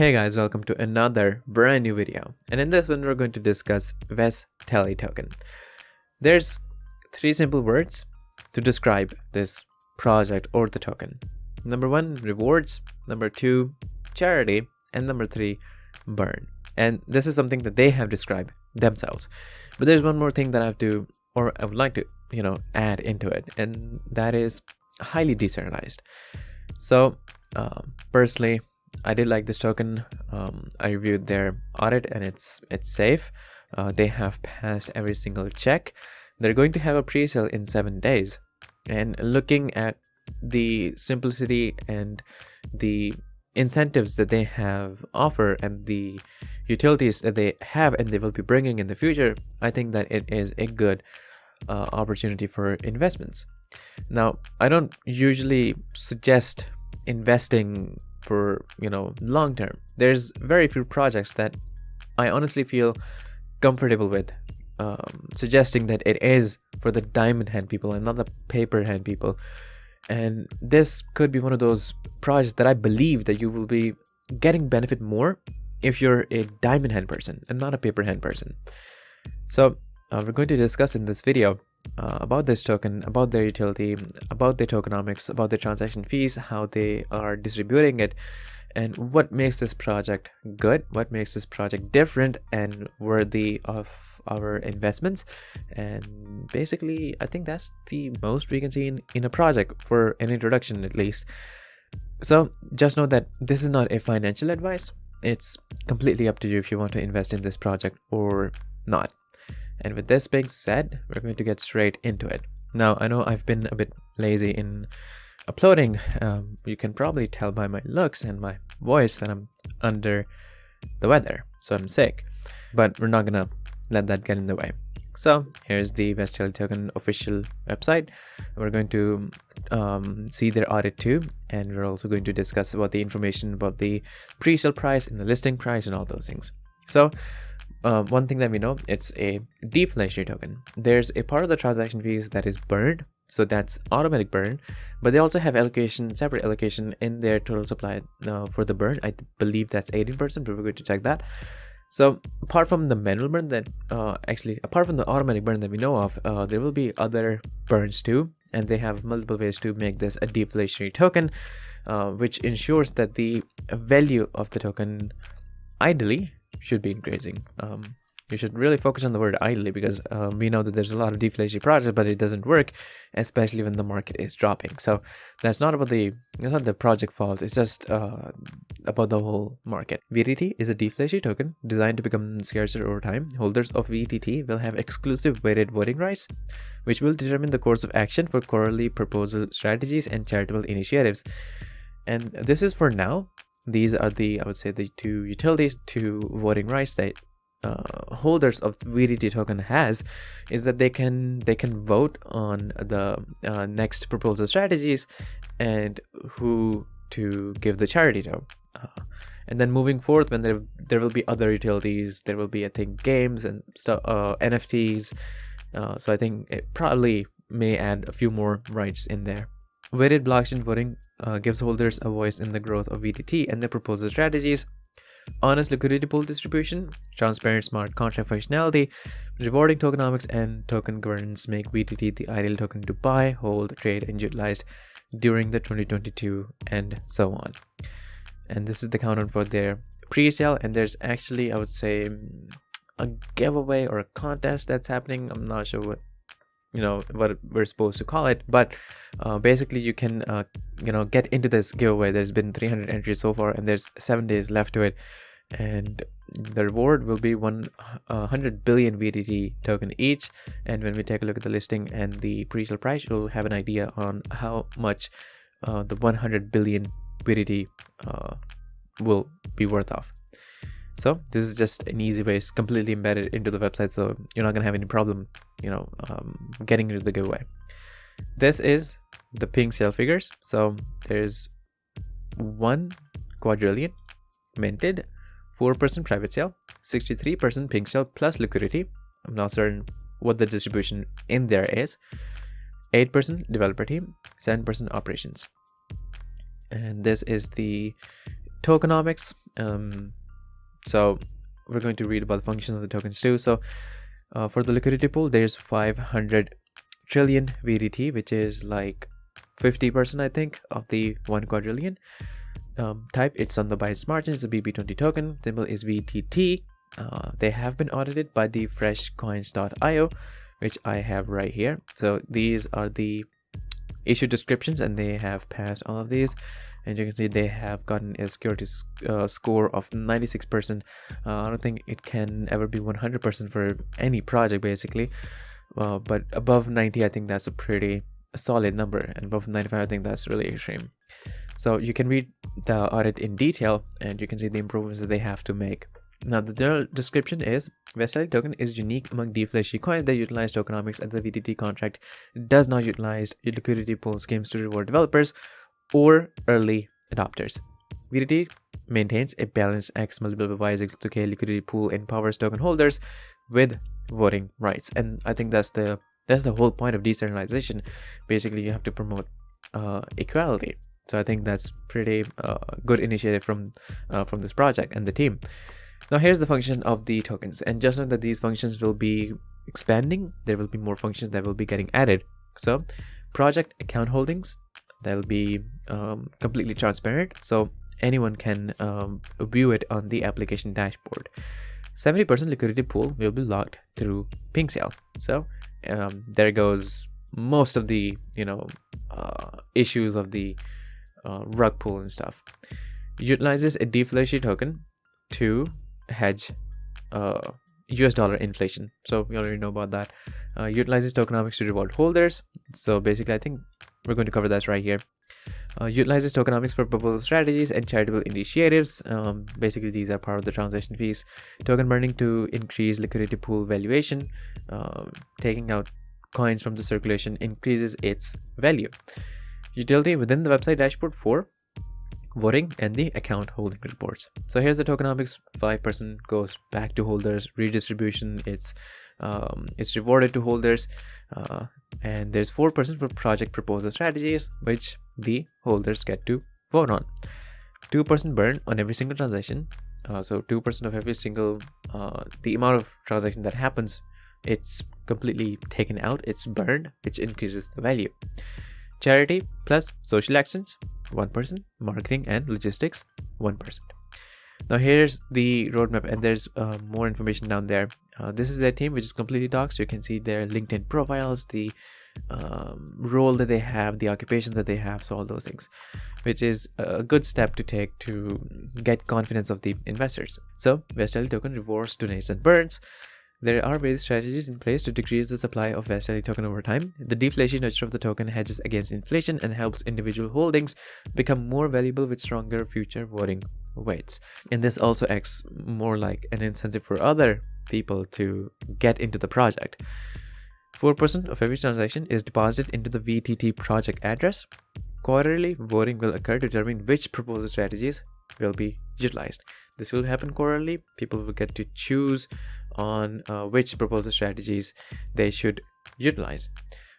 Hey guys, welcome to another brand new video, and in this one we're going to discuss VesTally Token. There's three simple words to describe this project or the token. Number one, rewards. Number two, charity. And number three, burn. And this is something that they have described themselves. But there's one more thing that I would like to, add into it, and that is highly decentralized. So personally, I did like this token. I reviewed their audit and it's safe. They have passed every single check. They're going to have a pre-sale in 7 days, and looking at the simplicity and the incentives that they have offer and the utilities that they have and they will be bringing in the future, I think that it is a good opportunity for investments. Now, I don't usually suggest investing for long term. There's very few projects that I honestly feel comfortable with suggesting that it is for the diamond hand people and not the paper hand people. And this could be one of those projects that I believe that you will be getting benefit more if you're a diamond hand person and not a paper hand person. So we're going to discuss in this video about this token, about their utility, about their tokenomics, about the transaction fees, how they are distributing it, and what makes this project good, what makes this project different and worthy of our investments. And basically, I think that's the most we can see in a project for an introduction, at least. So just know that this is not a financial advice. It's completely up to you if you want to invest in this project or not. And with this being said, we're going to get straight into it. Now, I know I've been a bit lazy in uploading. You can probably tell by my looks and my voice that I'm under the weather, so I'm sick. But we're not gonna let that get in the way. So here's the VesTally Token official website. We're going to see their audit too, and we're also going to discuss about the information about the pre-sale price and the listing price and all those things. So one thing that we know, it's a deflationary token. There's a part of the transaction fees that is burned, so that's automatic burn, but they also have separate allocation in their total supply for the burn. I believe that's 18%, but we're going to check that. So apart from the manual burn apart from the automatic burn that we know of, there will be other burns too, and they have multiple ways to make this a deflationary token, which ensures that the value of the token ideally should be increasing. You should really focus on the word ideally, because we know that there's a lot of deflationary projects, but it doesn't work, especially when the market is dropping. So that's not about it's not the project fault. It's just about the whole market. VTT is a deflationary token designed to become scarcer over time. Holders of VTT will have exclusive weighted voting rights, which will determine the course of action for quarterly proposal strategies and charitable initiatives. And this is for now. These are I would say the two utilities, two voting rights that holders of VTT token has, is that they can vote on the next proposal strategies and who to give the charity to. And then moving forth, when there will be other utilities, there will be, I think, games and stuff, NFTs. So I think it probably may add a few more rights in there. Weighted blockchain voting gives holders a voice in the growth of VTT and their proposal strategies. Honest liquidity pool distribution, transparent smart contract functionality, rewarding tokenomics, and token governance make VTT the ideal token to buy, hold, trade, and utilize during the 2022 and so on. And this is the countdown for their pre-sale, and there's actually, I would say, a giveaway or a contest that's happening. I'm not sure what we're supposed to call it, but basically you can get into this giveaway. There's been 300 entries so far, and there's 7 days left to it, and the reward will be 100 billion VTT token each. And when we take a look at the listing and the pre-sale price, you'll have an idea on how much the 100 billion VTT will be worth of. So this is just an easy way. It's completely embedded into the website, so you're not gonna have any problem getting into the giveaway. This is the pink sale figures. So there's 1 quadrillion minted, 4% private sale, 63% pink sale plus liquidity. I'm not certain what the distribution in there is. 8% developer team, 7% operations. And this is the tokenomics. So we're going to read about the functions of the tokens too. So for the liquidity pool, there's 500 trillion VTT, which is like 50%, I think, of the 1 quadrillion. Type, it's on the Binance margin. It's a BB20 token. Symbol is VTT. They have been audited by the freshcoins.io, which I have right here. So these are the issue descriptions, and they have passed all of these. And you can see they have gotten a security score of 96%. I don't think it can ever be 100% for any project, basically. But above 90, I think that's a pretty solid number. And above 95, I think that's really extreme. So you can read the audit in detail, and you can see the improvements that they have to make. Now, the general description is VesTally Token is unique among deflationary coins that utilize tokenomics, and the VTT contract does not utilize liquidity pool schemes to reward developers or early adopters. VTT maintains a balanced X multiplied by Y is equal to K liquidity pool, empowers token holders with voting rights, and I think that's the whole point of decentralization. Basically, you have to promote equality. So I think that's pretty good initiative from this project and the team. Now here's the function of the tokens, and just know that these functions will be expanding. There will be more functions that will be getting added. So project account holdings, that will be completely transparent, so anyone can view it on the application dashboard. 70% liquidity pool will be locked through Presale. So there goes most of the issues of the rug pull and stuff. Utilizes a deflationary token to hedge US dollar inflation. So we already know about that. Utilizes tokenomics to reward holders. So basically, I think we're going to cover that right here. Utilizes tokenomics for proposal strategies and charitable initiatives. Basically, these are part of the transaction fees. Token burning to increase liquidity pool valuation. Taking out coins from the circulation increases its value. Utility within the website dashboard for voting and the account holding reports. So here's the tokenomics. 5% goes back to holders. Redistribution, it's rewarded to holders, and there's 4% for project proposal strategies, which the holders get to vote on. 2% burn on every single transaction. So 2% of every single the amount of transaction that happens, it's completely taken out, it's burned, which increases the value. Charity plus social actions, 1%. Marketing and logistics, 1%. Now here's the roadmap, and there's more information down there. This is their team, which is completely doxed. You can see their LinkedIn profiles, the role that they have, the occupations that they have, so all those things, which is a good step to take to get confidence of the investors. So VesTally Token rewards, donates, and burns. There are various strategies in place to decrease the supply of VesTally Token over time. The deflation nature of the token hedges against inflation and helps individual holdings become more valuable with stronger future voting weights. And this also acts more like an incentive for other people to get into the project. 4% of every transaction is deposited into the VTT project address. Quarterly voting will occur to determine which proposal strategies will be utilized. This will happen quarterly. People will get to choose on which proposal strategies they should utilize.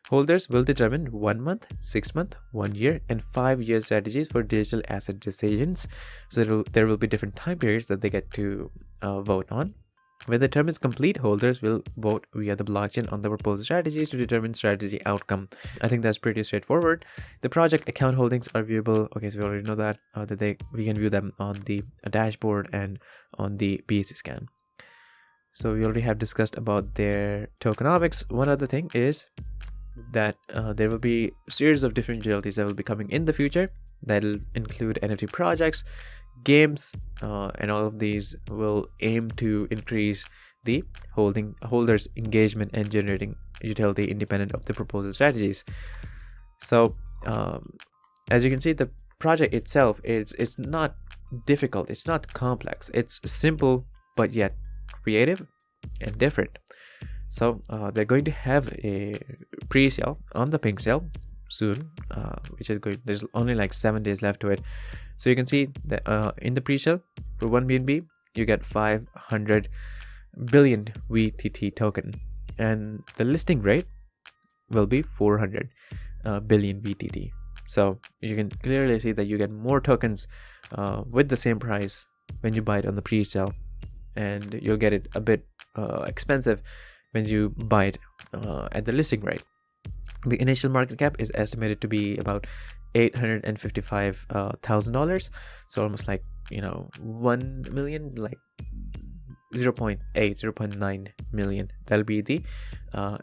Holders will determine 1 month, 6 month, 1 year, and 5 year strategies for digital asset decisions. So there will be different time periods that they get to vote on. When the term is complete, holders will vote via the blockchain on the proposed strategies to determine strategy outcome. I think that's pretty straightforward. The project account holdings are viewable. Okay, so we already know that we can view them on the dashboard and on the BSC scan. So we already have discussed about their tokenomics. One other thing is that there will be a series of different utilities that will be coming in the future. That'll include NFT projects, games, and all of these will aim to increase the holders engagement and generating utility independent of the proposal strategies. So as you can see, the project itself it's not difficult, it's not complex, it's simple but yet creative and different. So they're going to have a pre-sale on the Presale soon, which is going, there's only like 7 days left to it. So you can see that in the pre-sale for 1 BNB you get 500 billion VTT token, and the listing rate will be 400 billion VTT. So you can clearly see that you get more tokens with the same price when you buy it on the pre-sale, and you'll get it a bit expensive when you buy it at the listing rate. The initial market cap is estimated to be about $855,000, so almost like 1 million, like 0.8, 0.9 million. That'll be the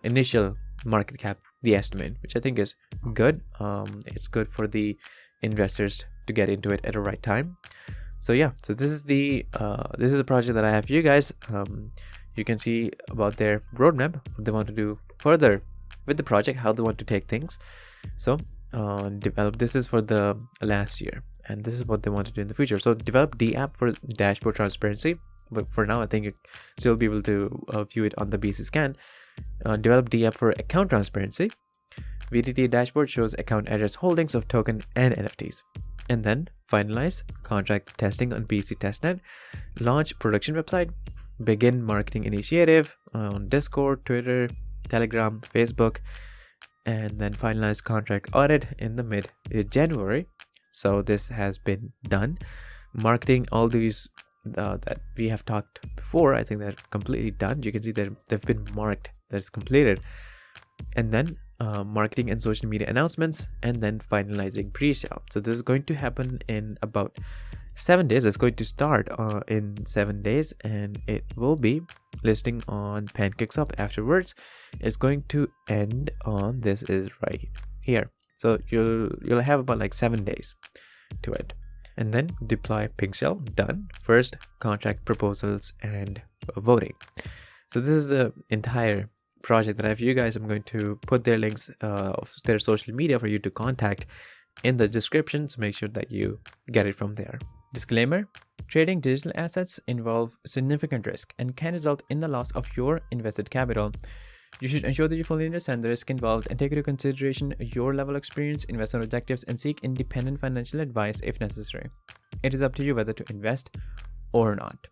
initial market cap, the estimate, which I think is good. It's good for the investors to get into it at the right time. So yeah, so this is the project that I have for you guys. You can see about their roadmap, what they want to do further with the project, how they want to take things. So develop, this is for the last year, and this is what they want to do in the future. So develop the app for dashboard transparency, but for now I think you still be able to view it on the BC scan. Develop the app for account transparency. VTT dashboard shows account address holdings of token and NFTs. And then finalize contract testing on BC testnet. Launch production website. Begin marketing initiative on Discord, Twitter, Telegram, Facebook. And then finalize contract audit in the mid-January. So this has been done. Marketing, all these that we have talked before, I think they're completely done. You can see that they've been marked, that's completed. And then marketing and social media announcements, and then finalizing pre-sale. So this is going to happen in about 7 days. It's going to start in 7 days, and it will be listing on PancakeSwap afterwards. It's going to end on, this is right here. So you'll have about like 7 days to it. And then deploy Presale, done. First contract proposals and voting. So this is the entire project that I have for you guys. I'm going to put their links of their social media for you to contact in the description, so make sure that you get it from there. Disclaimer: trading digital assets involve significant risk and can result in the loss of your invested capital. You should ensure that you fully understand the risk involved and take into consideration your level of experience, investment objectives, and seek independent financial advice if necessary. It is up to you whether to invest or not.